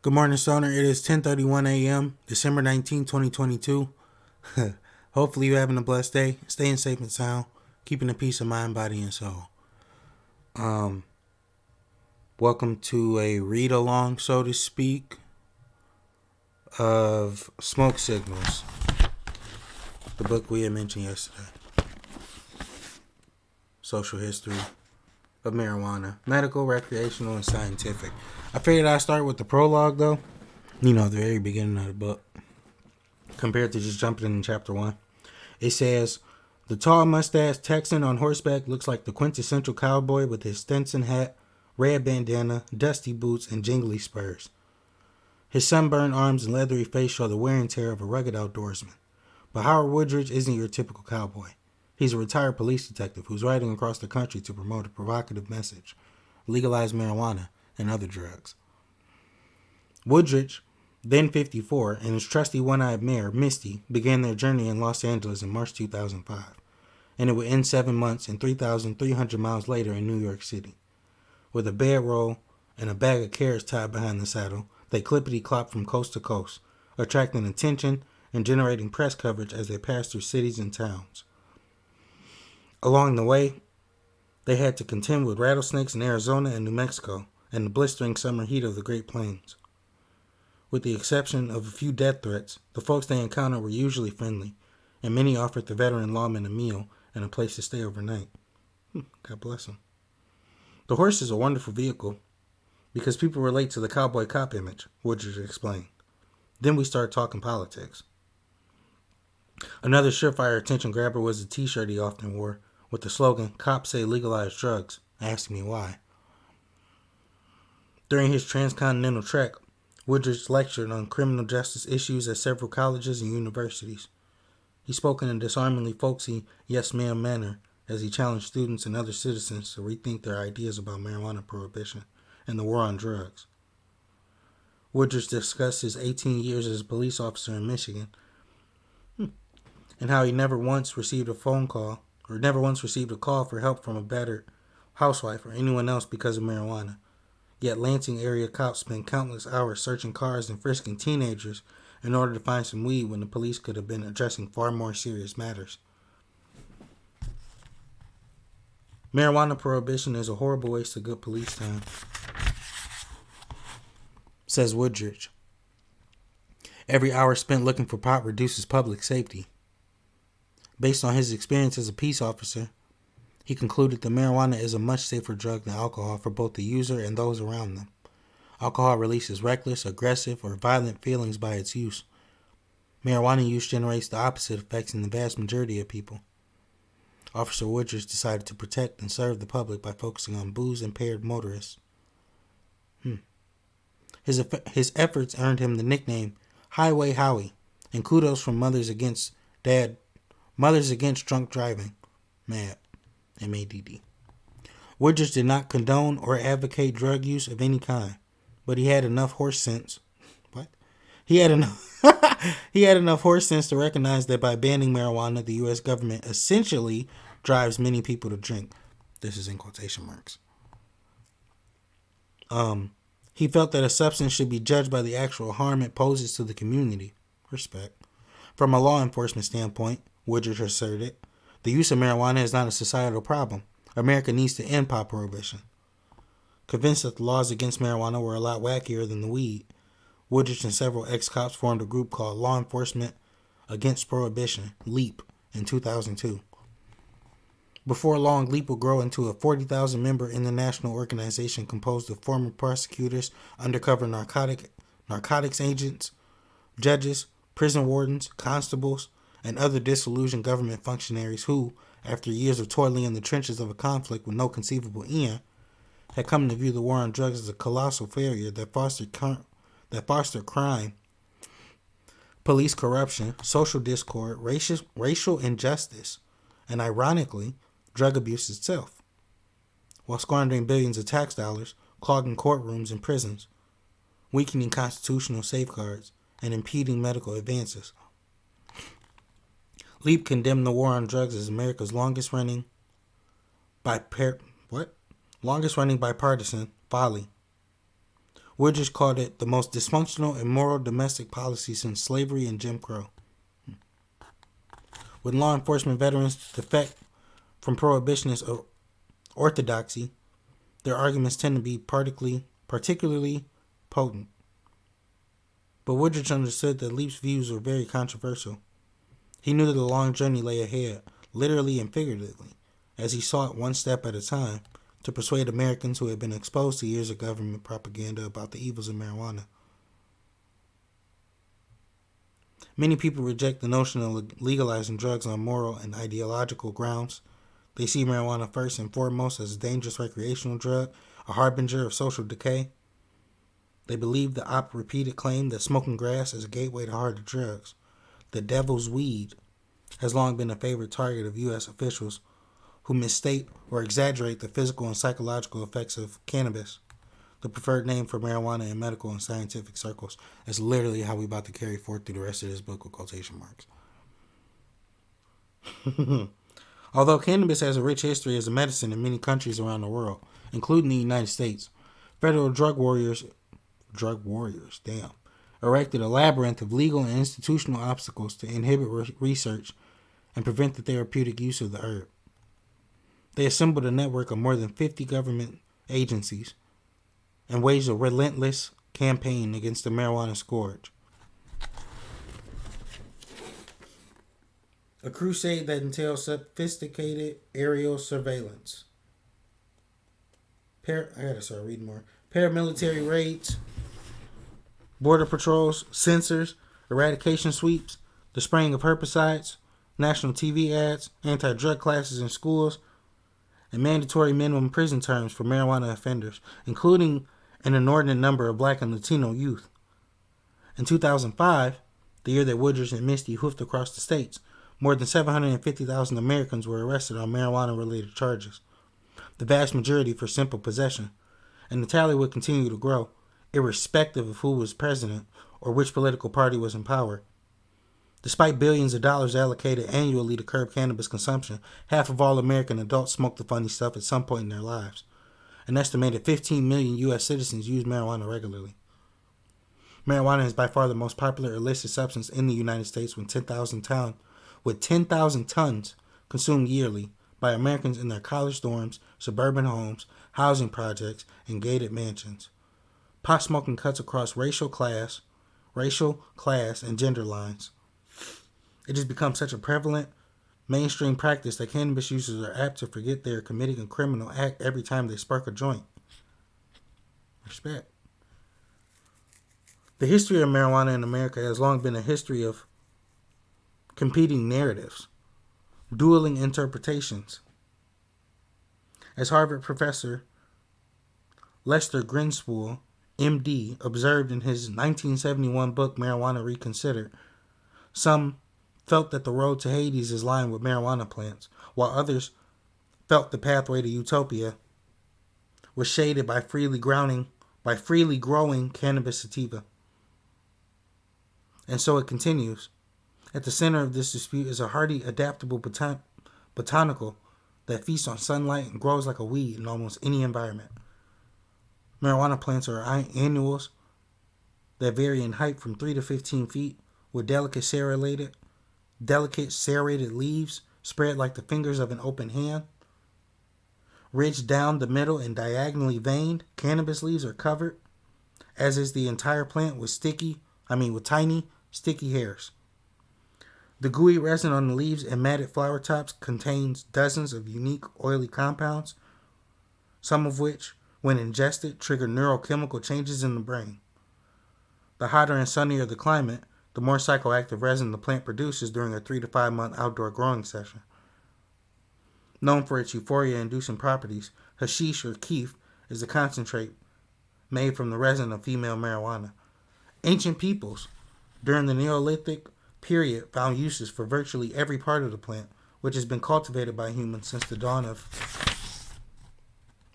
Good morning, Stoner. It is 10:31 a.m., December 19, 2022. Hopefully you're having a blessed day, staying safe and sound, keeping a peace of mind, body, and soul. Welcome to a read-along, so to speak, of Smoke Signals, the book we had mentioned yesterday. Social history of marijuana, medical, recreational, and scientific. I figured I'd start with the prologue, though. The very beginning of the book, compared to just jumping in chapter 1. It says, the tall mustached Texan on horseback looks like the quintessential cowboy with his Stetson hat, red bandana, dusty boots, and jingly spurs. His sunburned arms and leathery face show the wear and tear of a rugged outdoorsman. But Howard Woodridge isn't your typical cowboy. He's a retired police detective who's riding across the country to promote a provocative message: legalize marijuana and other drugs. Woodridge, then 54, and his trusty one-eyed mare, Misty, began their journey in Los Angeles in March 2005, and it would end 7 months and 3,300 miles later in New York City. With a bedroll and a bag of carrots tied behind the saddle, they clippity-clop from coast to coast, attracting attention and generating press coverage as they passed through cities and towns. Along the way, they had to contend with rattlesnakes in Arizona and New Mexico and the blistering summer heat of the Great Plains. With the exception of a few death threats, the folks they encountered were usually friendly, and many offered the veteran lawman a meal and a place to stay overnight. God bless them. The horse is a wonderful vehicle because people relate to the cowboy cop image, Woodridge explained. Then we started talking politics. Another surefire attention grabber was the t-shirt he often wore, with the slogan, "Cops say legalize drugs, ask me why." During his transcontinental trek, Woodridge lectured on criminal justice issues at several colleges and universities. He spoke in a disarmingly folksy, yes ma'am manner as he challenged students and other citizens to rethink their ideas about marijuana prohibition and the war on drugs. Woodridge discussed his 18 years as a police officer in Michigan and how he never once received a call for help from a battered housewife or anyone else because of marijuana. Yet Lansing area cops spent countless hours searching cars and frisking teenagers in order to find some weed when the police could have been addressing far more serious matters. Marijuana prohibition is a horrible waste of good police time, says Woodridge. Every hour spent looking for pot reduces public safety. Based on his experience as a peace officer, he concluded that marijuana is a much safer drug than alcohol for both the user and those around them. Alcohol releases reckless, aggressive, or violent feelings by its use. Marijuana use generates the opposite effects in the vast majority of people. Officer Woodridge decided to protect and serve the public by focusing on booze-impaired motorists. His efforts earned him the nickname Highway Howie, and kudos from Mothers Against Drunk Driving, MADD. M-A-D-D. Woodridge did not condone or advocate drug use of any kind, but he had enough horse sense. He had enough horse sense to recognize that by banning marijuana, the U.S. government essentially drives many people to drink. This is in quotation marks. He felt that a substance should be judged by the actual harm it poses to the community. Respect. From a law enforcement standpoint, Woodridge asserted, the use of marijuana is not a societal problem. America needs to end pot prohibition. Convinced that the laws against marijuana were a lot wackier than the weed, Woodridge and several ex-cops formed a group called Law Enforcement Against Prohibition, LEAP, in 2002. Before long, LEAP would grow into a 40,000-member international organization composed of former prosecutors, undercover narcotics agents, judges, prison wardens, constables, and other disillusioned government functionaries who, after years of toiling in the trenches of a conflict with no conceivable end, had come to view the war on drugs as a colossal failure that fostered crime, police corruption, social discord, racial injustice, and ironically, drug abuse itself, while squandering billions of tax dollars, clogging courtrooms and prisons, weakening constitutional safeguards, and impeding medical advances. LEAP condemned the war on drugs as America's longest-running bipartisan folly. Woodridge called it the most dysfunctional, immoral domestic policy since slavery and Jim Crow. When law enforcement veterans defect from prohibitionist orthodoxy, their arguments tend to be particularly potent. But Woodridge understood that Leap's views were very controversial. He knew that a long journey lay ahead, literally and figuratively, as he sought one step at a time to persuade Americans who had been exposed to years of government propaganda about the evils of marijuana. Many people reject the notion of legalizing drugs on moral and ideological grounds. They see marijuana first and foremost as a dangerous recreational drug, a harbinger of social decay. They believe the oft-repeated claim that smoking grass is a gateway to harder drugs. The devil's weed has long been a favorite target of U.S. officials who misstate or exaggerate the physical and psychological effects of cannabis. The preferred name for marijuana in medical and scientific circles. That's literally how we're about to carry forth through the rest of this book with quotation marks. Although cannabis has a rich history as a medicine in many countries around the world, including the United States, federal drug warriors, erected a labyrinth of legal and institutional obstacles to inhibit research and prevent the therapeutic use of the herb. They assembled a network of more than 50 government agencies and waged a relentless campaign against the marijuana scourge. A crusade that entailed sophisticated aerial surveillance. I gotta start reading more. Paramilitary raids, border patrols, censors, eradication sweeps, the spraying of herbicides, national TV ads, anti-drug classes in schools, and mandatory minimum prison terms for marijuana offenders, including an inordinate number of black and Latino youth. In 2005, the year that Woodridge and Misty hoofed across the states, more than 750,000 Americans were arrested on marijuana-related charges, the vast majority for simple possession, and the tally would continue to grow, irrespective of who was president or which political party was in power. Despite billions of dollars allocated annually to curb cannabis consumption, half of all American adults smoke the funny stuff at some point in their lives. An estimated 15 million U.S. citizens use marijuana regularly. Marijuana is by far the most popular illicit substance in the United States with 10,000 tons consumed yearly by Americans in their college dorms, suburban homes, housing projects, and gated mansions. Pot smoking cuts across racial, class, and gender lines. It has become such a prevalent, mainstream practice that cannabis users are apt to forget they are committing a criminal act every time they spark a joint. Respect. The history of marijuana in America has long been a history of competing narratives, dueling interpretations. As Harvard professor Lester Grinspool, MD, observed in his 1971 book Marijuana Reconsidered, some felt that the road to Hades is lined with marijuana plants, while others felt the pathway to utopia was shaded by freely growing cannabis sativa. And so it continues. At the center of this dispute is a hardy, adaptable botanical that feasts on sunlight and grows like a weed in almost any environment. Marijuana plants are annuals that vary in height from 3 to 15 feet with delicate serrated leaves spread like the fingers of an open hand. Ridged down the middle and diagonally veined, cannabis leaves are covered, as is the entire plant, with tiny, sticky hairs. The gooey resin on the leaves and matted flower tops contains dozens of unique oily compounds, some of which, when ingested, trigger neurochemical changes in the brain. The hotter and sunnier the climate, the more psychoactive resin the plant produces during a 3 to 5 month outdoor growing session. Known for its euphoria-inducing properties, hashish or keef is a concentrate made from the resin of female marijuana. Ancient peoples, during the Neolithic period, found uses for virtually every part of the plant, which has been cultivated by humans since the dawn of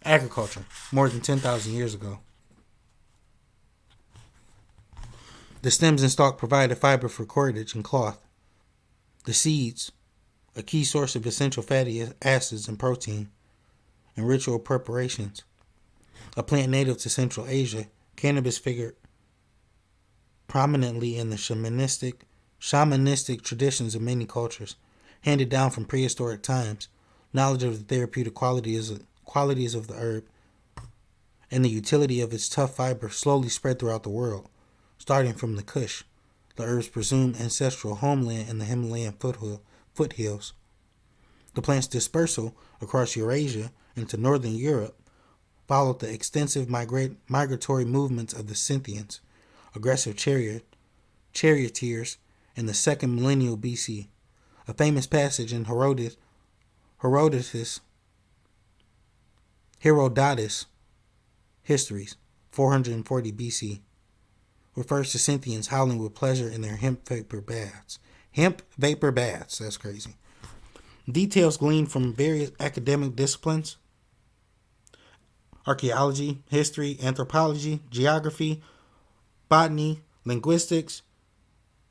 agriculture, more than 10,000 years ago. The stems and stalk provided fiber for cordage and cloth. The seeds, a key source of essential fatty acids and protein, and ritual preparations. A plant native to Central Asia, Cannabis figured prominently in the shamanistic traditions of many cultures, handed down from prehistoric times. Knowledge of the therapeutic qualities of the herb and the utility of its tough fiber slowly spread throughout the world, starting from the Kush, the herb's presumed ancestral homeland in the Himalayan foothills. The plant's dispersal across Eurasia into northern Europe followed the extensive migratory movements of the Scythians, aggressive charioteers in the second millennium BC. A famous passage in Herodotus Histories, 440 BC, refers to Scythians howling with pleasure in their hemp vapor baths. Hemp vapor baths, that's crazy. Details gleaned from various academic disciplines: archaeology, history, anthropology, geography, botany, linguistics,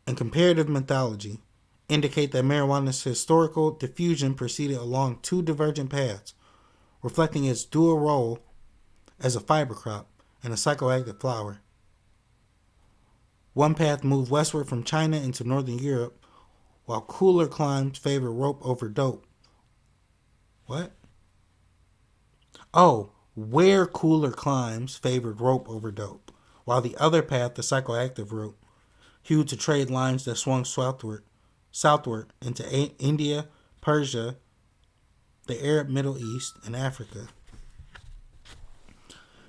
and comparative mythology, indicate that marijuana's historical diffusion proceeded along two divergent paths, reflecting its dual role as a fiber crop and a psychoactive flower. One path moved westward from China into northern Europe, while cooler climes favored rope over dope. What? Oh, where cooler climes favored rope over dope, while the other path, the psychoactive route, hewed to trade lines that swung southward into India, Persia, the Arab Middle East, and Africa.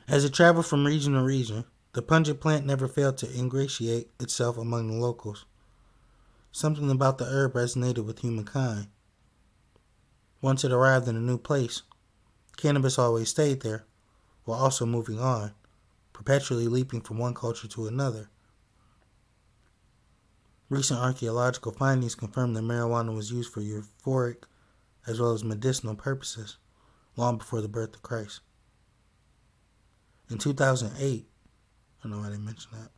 As it traveled from region to region, the pungent plant never failed to ingratiate itself among the locals. Something about the herb resonated with humankind. Once it arrived in a new place, cannabis always stayed there, while also moving on, perpetually leaping from one culture to another. Recent archaeological findings confirm that marijuana was used for euphoric as well as medicinal purposes long before the birth of Christ. In 2008, I don't know why they mentioned that.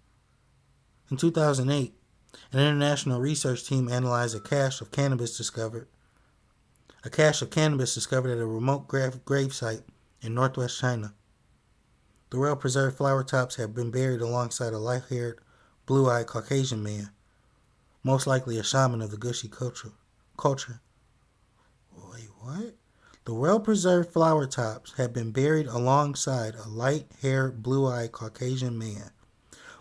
In 2008, an international research team analyzed a cache of cannabis discovered at a remote grave site in northwest China. The well-preserved flower tops have been buried alongside a light-haired, blue-eyed Caucasian man, most likely a shaman of the Gushi culture. Wait, what? The well-preserved flower tops have been buried alongside a light-haired, blue-eyed Caucasian man,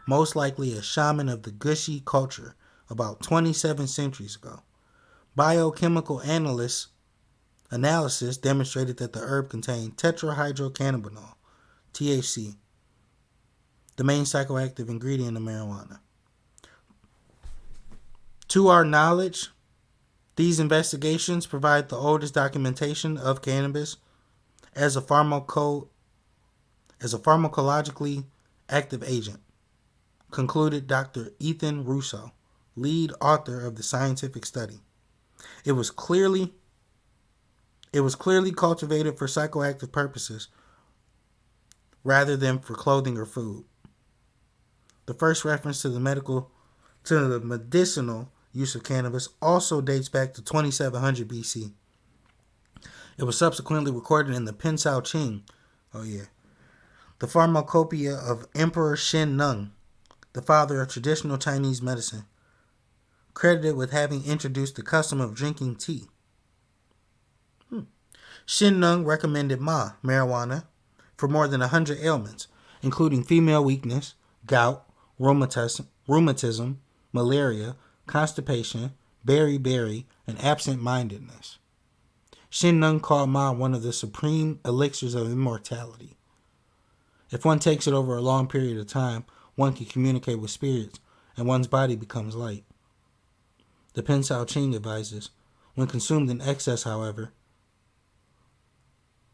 most likely a shaman of the Gushi culture, about 27 centuries ago. Biochemical analysis demonstrated that the herb contained tetrahydrocannabinol, THC, the main psychoactive ingredient of marijuana. To our knowledge, these investigations provide the oldest documentation of cannabis as a pharmacologically active agent, concluded Dr. Ethan Russo, lead author of the scientific study. It was clearly cultivated for psychoactive purposes rather than for clothing or food. The first reference to the medicinal use of cannabis also dates back to 2700 BC. It was subsequently recorded in the Pinsao Qing, the pharmacopoeia of Emperor Shen Nung, the father of traditional Chinese medicine, credited with having introduced the custom of drinking tea. Shen Nung recommended marijuana, for more than 100 ailments, including female weakness, gout, rheumatism, malaria, constipation, beriberi, and absent-mindedness. Shen Nung called Ma one of the supreme elixirs of immortality. If one takes it over a long period of time, one can communicate with spirits, and one's body becomes light. The Pinsao Qing advises, when consumed in excess, however,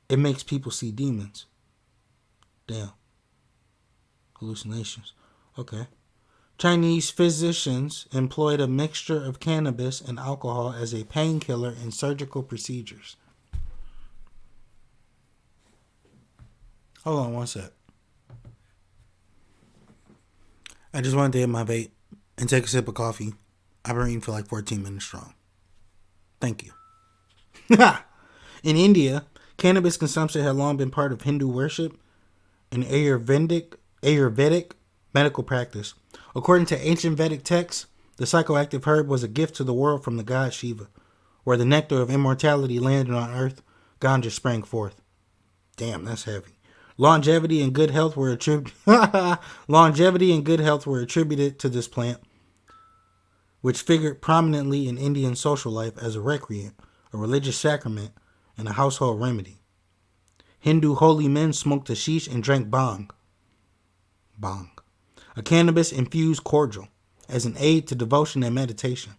it makes people see demons. Damn. Hallucinations. Okay. Chinese physicians employed a mixture of cannabis and alcohol as a painkiller in surgical procedures. Hold on one sec. I just wanted to hit my vape and take a sip of coffee. I've been eating for like 14 minutes strong. Thank you. In India, cannabis consumption had long been part of Hindu worship, and Ayurvedic Ayurvedic medical practice. According to ancient Vedic texts, the psychoactive herb was a gift to the world from the god Shiva. Where the nectar of immortality landed on earth, ganja sprang forth. Damn, that's heavy. Longevity and good health were attributed to this plant, which figured prominently in Indian social life as a recreant, a religious sacrament, and a household remedy. Hindu holy men smoked hashish and drank bhang, a cannabis-infused cordial, as an aid to devotion and meditation.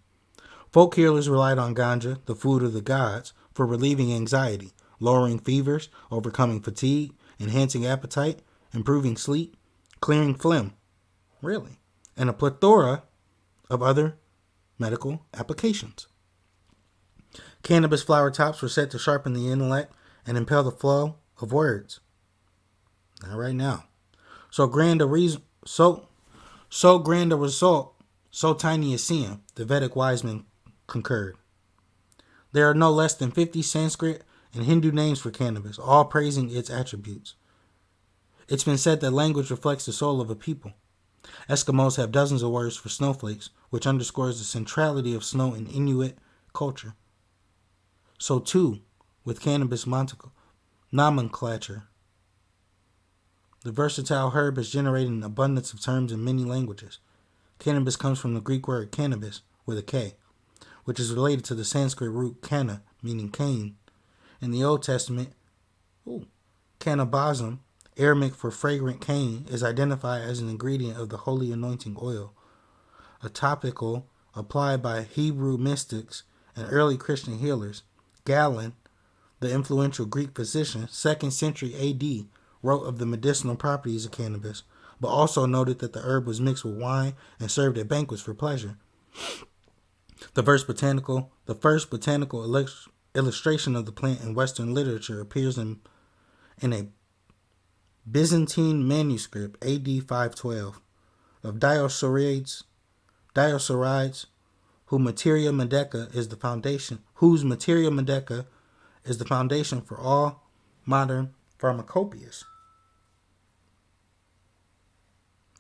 Folk healers relied on ganja, the food of the gods, for relieving anxiety, lowering fevers, overcoming fatigue, enhancing appetite, improving sleep, clearing phlegm. Really? And a plethora of other medical applications. Cannabis flower tops were said to sharpen the intellect and impel the flow of words. Not right now. So grand a result, so tiny a sin, the Vedic wise men concurred. There are no less than 50 Sanskrit and Hindu names for cannabis, all praising its attributes. It's been said that language reflects the soul of a people. Eskimos have dozens of words for snowflakes, which underscores the centrality of snow in Inuit culture. So too, with cannabis nomenclature. The versatile herb has generated an abundance of terms in many languages. Cannabis comes from the Greek word cannabis, with a K, which is related to the Sanskrit root canna, meaning cane. In the Old Testament, cannabism, Aramaic for fragrant cane, is identified as an ingredient of the holy anointing oil, a topical applied by Hebrew mystics and early Christian healers. Galen, the influential Greek physician, 2nd century AD, wrote of the medicinal properties of cannabis, but also noted that the herb was mixed with wine and served at banquets for pleasure. The first botanical illustration of the plant in Western literature appears in a Byzantine manuscript, AD 512, of Dioscorides, whose materia medica is the foundation for all modern pharmacopoeias.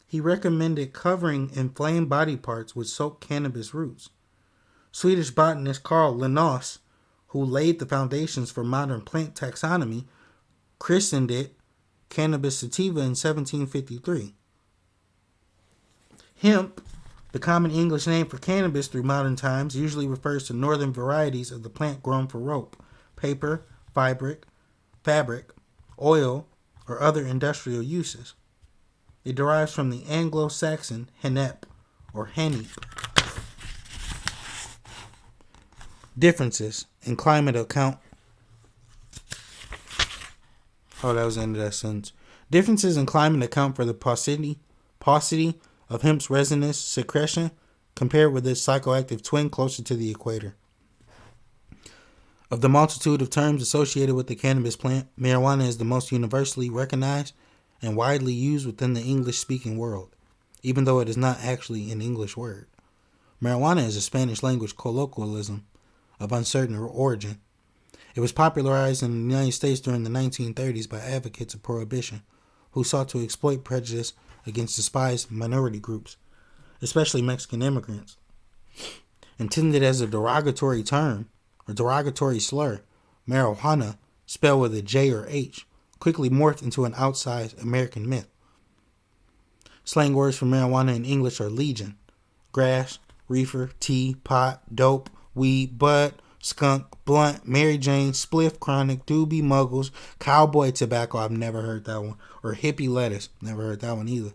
He recommended covering inflamed body parts with soaked cannabis roots. Swedish botanist Carl Linnaeus, who laid the foundations for modern plant taxonomy, christened it cannabis sativa in 1753. Hemp, the common English name for cannabis through modern times, usually refers to northern varieties of the plant grown for rope, paper, fabric, oil, or other industrial uses. It derives from the Anglo-Saxon hennep or henep. Differences in climate account. That was the end of that sentence. Differences in climate account for the paucity of hemp's resinous secretion compared with its psychoactive twin closer to the equator. Of the multitude of terms associated with the cannabis plant, marijuana is the most universally recognized and widely used within the English-speaking world, even though it is not actually an English word. Marijuana is a Spanish language colloquialism of uncertain origin. It was popularized in the United States during the 1930s by advocates of prohibition, who sought to exploit prejudice against despised minority groups, especially Mexican immigrants. Intended as a derogatory term, or derogatory slur, marijuana, spelled with a J or H, quickly morphed into an outsized American myth. Slang words for marijuana in English are legion, grass, reefer, tea, pot, dope, weed, bud, skunk, blunt, Mary Jane, spliff, chronic, doobie, muggles, cowboy tobacco, I've never heard that one, or hippie lettuce, never heard that one either.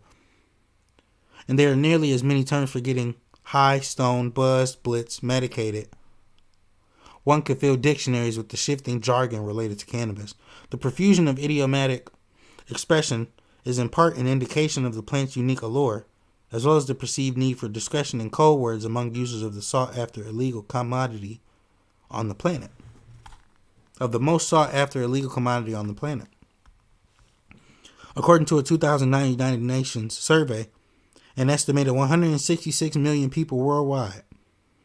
And there are nearly as many terms for getting high, stoned, buzzed, blitzed, medicated. One could fill dictionaries with the shifting jargon related to cannabis. The profusion of idiomatic expression is in part an indication of the plant's unique allure, as well as the perceived need for discretion and code words among users of the sought-after illegal commodity on the planet. Of the most sought-after illegal commodity on the planet. According to a 2009 United Nations survey, an estimated 166 million people worldwide,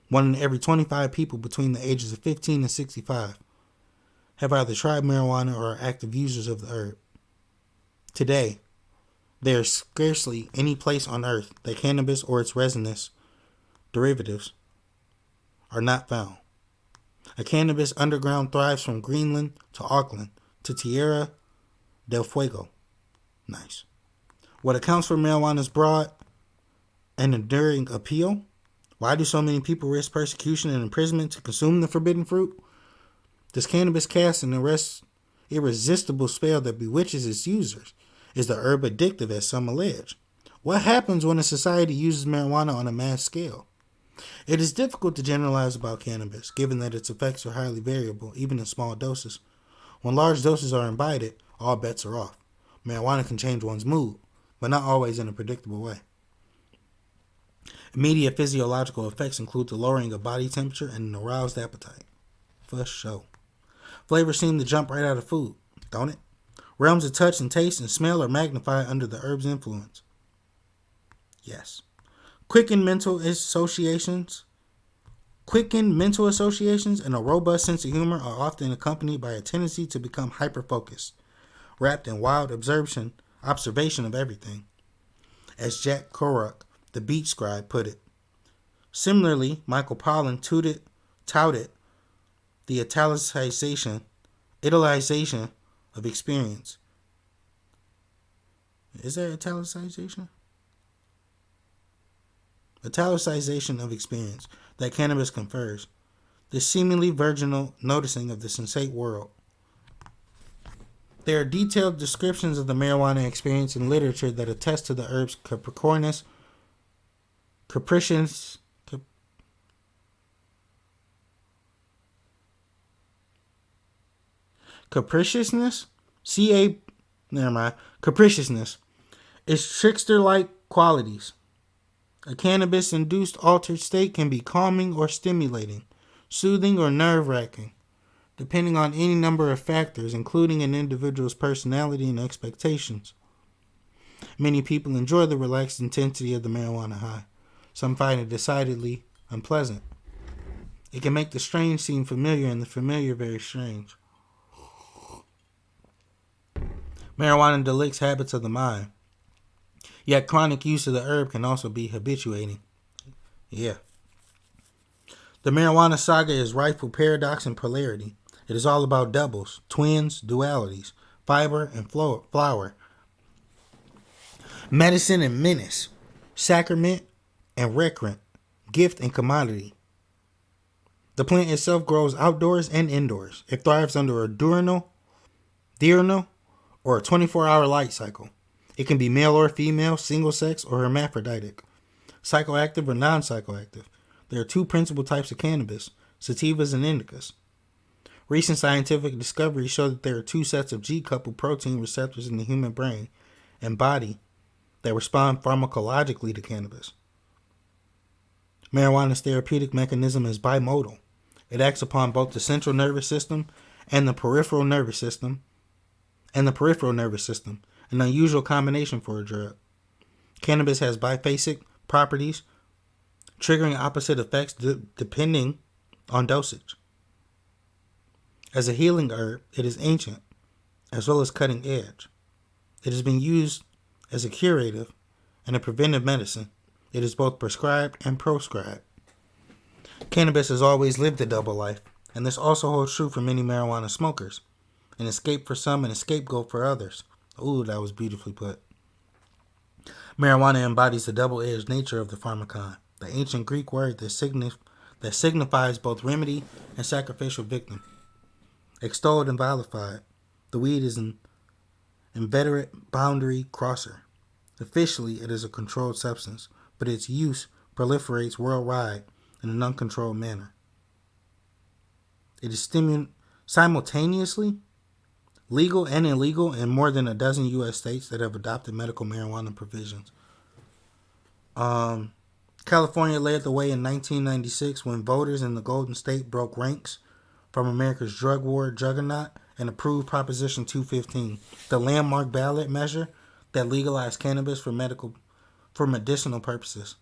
1 in every 25 people between the ages of 15 and 65, have either tried marijuana or are active users of the herb. Today, There is scarcely any place on earth that cannabis or its resinous derivatives are not found. A cannabis underground thrives from Greenland to Auckland to Tierra del Fuego. Nice. What accounts for marijuana's broad and enduring appeal? Why do so many people risk persecution and imprisonment to consume the forbidden fruit? Does cannabis cast an irresistible spell that bewitches its users? Is the herb addictive, as some allege? What happens when a society uses marijuana on a mass scale? It is difficult to generalize about cannabis, given that its effects are highly variable, even in small doses. When large doses are imbibed, all bets are off. Marijuana can change one's mood, but not always in a predictable way. Immediate physiological effects include the lowering of body temperature and an aroused appetite. For sure. Flavors seem to jump right out of food, don't it? Realms of touch and taste and smell are magnified under the herb's influence. Yes. Quickened mental associations and a robust sense of humor are often accompanied by a tendency to become hyper-focused, wrapped in wild observation of everything. As Jack Kerouac, the beach scribe, put it. Similarly, Michael Pollan touted the italicization of experience. Is there italicization? Italicization of experience that cannabis confers. The seemingly virginal noticing of the sensate world. There are detailed descriptions of the marijuana experience in literature that attest to the herb's capriciousness, capriciousness, its trickster-like qualities. A cannabis-induced altered state can be calming or stimulating, soothing or nerve-wracking, depending on any number of factors, including an individual's personality and expectations. Many people enjoy the relaxed intensity of the marijuana high. Some find it decidedly unpleasant. It can make the strange seem familiar and the familiar very strange. Marijuana delicts habits of the mind. Yet chronic use of the herb can also be habituating. Yeah. The marijuana saga is rife with paradox and polarity. It is all about doubles, twins, dualities, fiber and flower, medicine and menace, sacrament and recreant, gift and commodity. The plant itself grows outdoors and indoors. It thrives under a diurnal, or a 24-hour light cycle. It can be male or female, single sex, or hermaphroditic, psychoactive or non-psychoactive. There are two principal types of cannabis, sativas and indicas. Recent scientific discoveries show that there are two sets of G-coupled protein receptors in the human brain and body that respond pharmacologically to cannabis. Marijuana's therapeutic mechanism is bimodal. It acts upon both the central nervous system and the peripheral nervous system, an unusual combination for a drug. Cannabis has biphasic properties, triggering opposite effects depending on dosage. As a healing herb, it is ancient, as well as cutting edge. It has been used as a curative and a preventive medicine. It is both prescribed and proscribed. Cannabis has always lived a double life, and this also holds true for many marijuana smokers. An escape for some and a scapegoat for others. Ooh, that was beautifully put. Marijuana embodies the double-edged nature of the pharmakon, the ancient Greek word that signifies both remedy and sacrificial victim. Extolled and vilified, the weed is an inveterate boundary crosser. Officially, it is a controlled substance, but its use proliferates worldwide in an uncontrolled manner. It is simultaneously legal and illegal in more than a dozen U.S. states that have adopted medical marijuana provisions. California led the way in 1996 when voters in the Golden State broke ranks from America's drug war juggernaut and approved Proposition 215, the landmark ballot measure that legalized cannabis for medicinal purposes.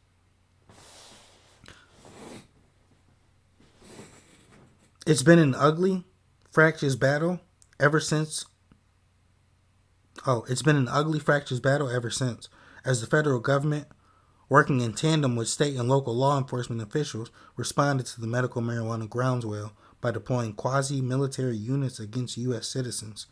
It's been an ugly, fractious battle ever since Oh, it's been an ugly fractious battle ever since, as the federal government, working in tandem with state and local law enforcement officials, responded to the medical marijuana groundswell by deploying quasi-military units against U.S. citizens,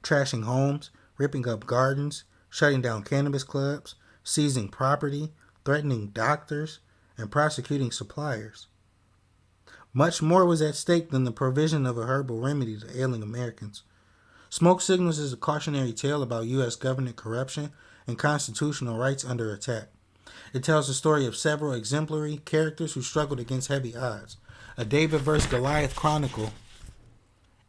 trashing homes, ripping up gardens, shutting down cannabis clubs, seizing property, threatening doctors, and prosecuting suppliers. Much more was at stake than the provision of a herbal remedy to ailing Americans. Smoke Signals is a cautionary tale about U.S. government corruption and constitutional rights under attack. It tells the story of several exemplary characters who struggled against heavy odds. A David vs. Goliath chronicle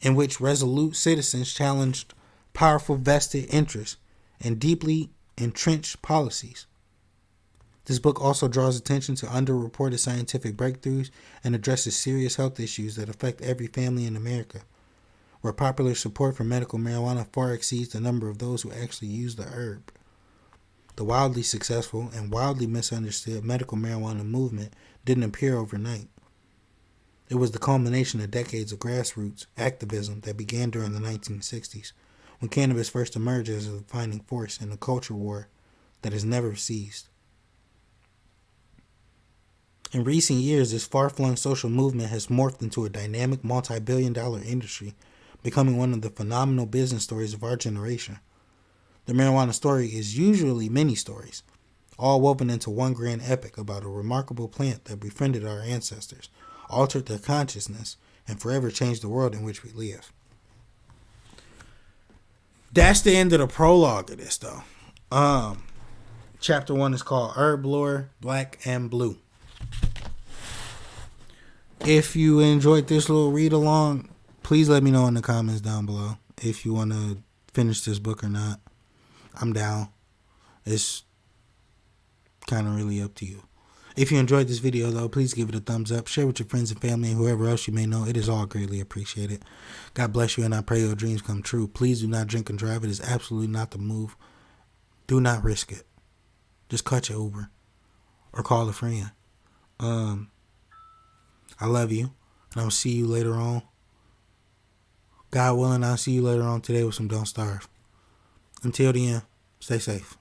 in which resolute citizens challenged powerful vested interests and deeply entrenched policies. This book also draws attention to underreported scientific breakthroughs and addresses serious health issues that affect every family in America, where popular support for medical marijuana far exceeds the number of those who actually use the herb. The wildly successful and wildly misunderstood medical marijuana movement didn't appear overnight. It was the culmination of decades of grassroots activism that began during the 1960s, when cannabis first emerged as a defining force in a culture war that has never ceased. In recent years, this far-flung social movement has morphed into a dynamic multi-billion-dollar industry, becoming one of the phenomenal business stories of our generation. The marijuana story is usually many stories, all woven into one grand epic about a remarkable plant that befriended our ancestors, altered their consciousness, and forever changed the world in which we live. That's the end of the prologue of this, though. Chapter 1 is called Herb Lore, Black and Blue. If you enjoyed this little read along, please let me know in the comments down below if you want to finish this book or not. I'm down. It's kind of really up to you. If you enjoyed this video, though, please give it a thumbs up. Share with your friends and family and whoever else you may know. It is all greatly appreciated. God bless you, and I pray your dreams come true. Please do not drink and drive. It is absolutely not the move. Do not risk it. Just cut your Uber or call a friend. I love you, and I'll see you later on. God willing, I'll see you later on today with some Don't Starve. Until the end, stay safe.